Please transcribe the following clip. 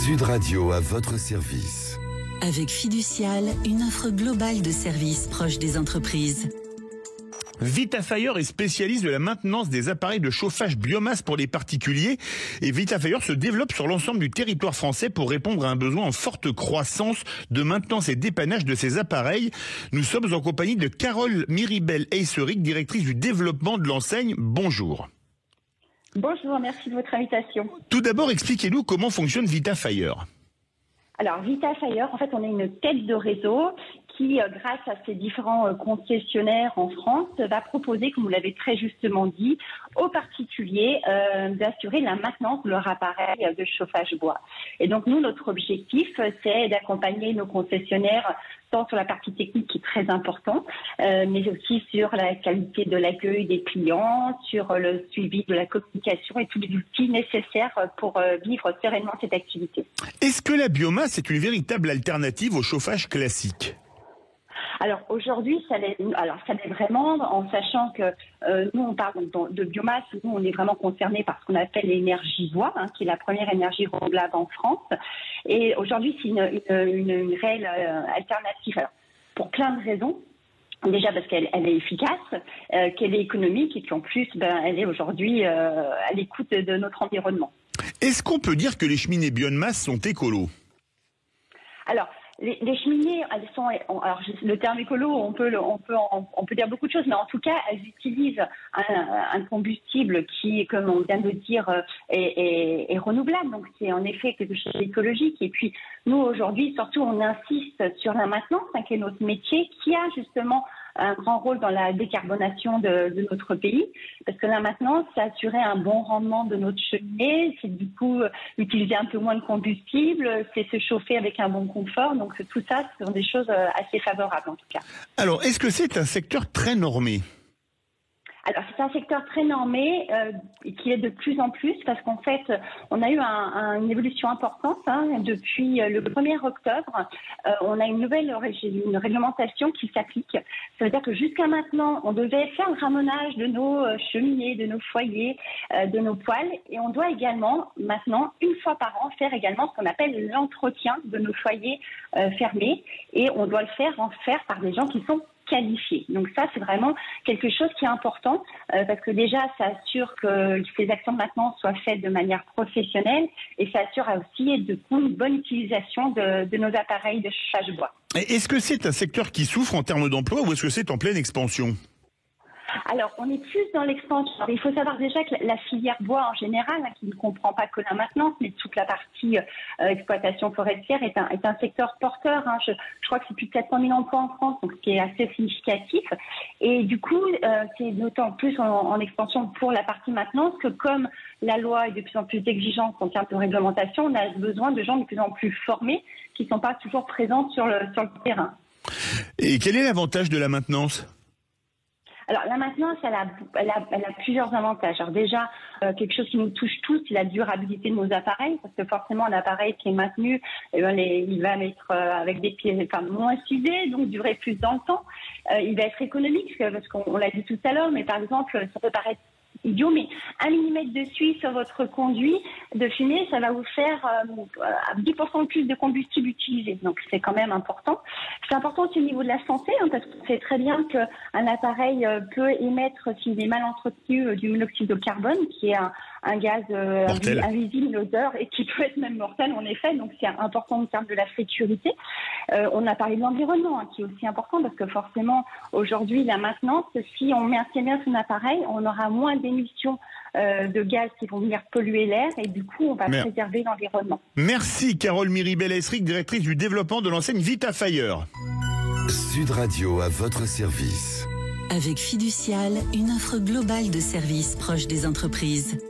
Sud Radio à votre service. Avec Fiducial, une offre globale de services proches des entreprises. Vitafire est spécialiste de la maintenance des appareils de chauffage biomasse pour les particuliers et Vitafire se développe sur l'ensemble du territoire français pour répondre à un besoin en forte croissance de maintenance et dépannage de ces appareils. Nous sommes en compagnie de Carole Miribel-Eyseric, directrice du développement de l'enseigne. Bonjour. Bonjour, merci de votre invitation. Tout d'abord, expliquez-nous comment fonctionne Vitafire. Alors, Vitafire, en fait, on est une tête de réseau qui, grâce à ses différents concessionnaires en France, va proposer, comme vous l'avez très justement dit, aux particuliers d'assurer la maintenance de leur appareil de chauffage bois. Et donc, nous, notre objectif, c'est d'accompagner nos concessionnaires tant sur la partie technique qui est très importante, mais aussi sur la qualité de l'accueil des clients, sur le suivi de la communication et tous les outils nécessaires pour vivre sereinement cette activité. Est-ce que la biomasse est une véritable alternative au chauffage classique ? Alors aujourd'hui, ça l'est vraiment, en sachant que nous on parle de biomasse, nous on est vraiment concernés par ce qu'on appelle l'énergie bois, qui est la première énergie renouvelable en France. Et aujourd'hui, c'est une réelle alternative. Alors, pour plein de raisons. Déjà parce qu'elle est efficace, qu'elle est économique et qu'en plus, elle est aujourd'hui à l'écoute de notre environnement. Est-ce qu'on peut dire que les cheminées biomasse sont écolos ? Alors, les cheminées, elles sont. Alors, le terme écolo, on peut dire beaucoup de choses, mais en tout cas, elles utilisent un combustible qui, comme on vient de le dire, est renouvelable. Donc, c'est en effet quelque chose d'écologique. Et puis, nous aujourd'hui, surtout, on insiste sur la maintenance, qui est notre métier, qui a justement un grand rôle dans la décarbonation de notre pays, parce que là maintenant, c'est assurer un bon rendement de notre cheminée, c'est du coup utiliser un peu moins de combustible, c'est se chauffer avec un bon confort, donc tout ça, ce sont des choses assez favorables en tout cas. Alors, est-ce que c'est un secteur très normé ? Alors, c'est un secteur très normé qui est de plus en plus parce qu'en fait, on a eu une évolution importante depuis le 1er octobre. On a une nouvelle réglementation qui s'applique. Ça veut dire que jusqu'à maintenant, on devait faire le ramonage de nos cheminées, de nos foyers, de nos poêles. Et on doit également, maintenant, une fois par an, faire également ce qu'on appelle l'entretien de nos foyers fermés. Et on doit le faire par des gens qui sont qualifiés. Donc ça, c'est vraiment quelque chose qui est important parce que déjà, ça assure que ces actions de maintenance soient faites de manière professionnelle et ça assure aussi une bonne utilisation de nos appareils de chauffage bois. Et est-ce que c'est un secteur qui souffre en termes d'emploi ou est-ce que c'est en pleine expansion ? Alors, on est plus dans l'expansion. Il faut savoir déjà que la filière bois en général, qui ne comprend pas que la maintenance, mais toute la partie exploitation forestière est un secteur porteur. Je crois que c'est plus de 400 000 emplois en France, donc ce qui est assez significatif. Et du coup, c'est d'autant plus en expansion pour la partie maintenance que comme la loi est de plus en plus exigeante en termes de réglementation, on a besoin de gens de plus en plus formés qui ne sont pas toujours présents sur le terrain. Et quel est l'avantage de la maintenance ? Alors la maintenance, elle a plusieurs avantages. Alors déjà, quelque chose qui nous touche tous, c'est la durabilité de nos appareils, parce que forcément un appareil qui est maintenu, il va être avec des pieds moins usés, donc durer plus dans le temps. Il va être économique, parce qu'on l'a dit tout à l'heure, mais par exemple, ça peut paraître idiot, mais 1 mm de suie sur votre conduit de fumée, ça va vous faire 10% de plus de combustible utilisé. Donc c'est quand même important. C'est important aussi au niveau de la santé, parce qu'on sait très bien qu'un appareil peut émettre, s'il est mal entretenu, du monoxyde de carbone, qui est un gaz invisible, l'odeur, et qui peut être même mortel en effet. Donc c'est important en termes de la sécurité. On a parlé de l'environnement, qui est aussi important, parce que forcément, aujourd'hui, la maintenance, si on maintient bien son appareil, on aura moins d'émissions de gaz qui vont venir polluer l'air et du coup, on va préserver l'environnement. Merci Carole Miribel-Eyseric, directrice du développement de l'enseigne Vitafire. Sud Radio à votre service. Avec Fiducial, une offre globale de services proches des entreprises.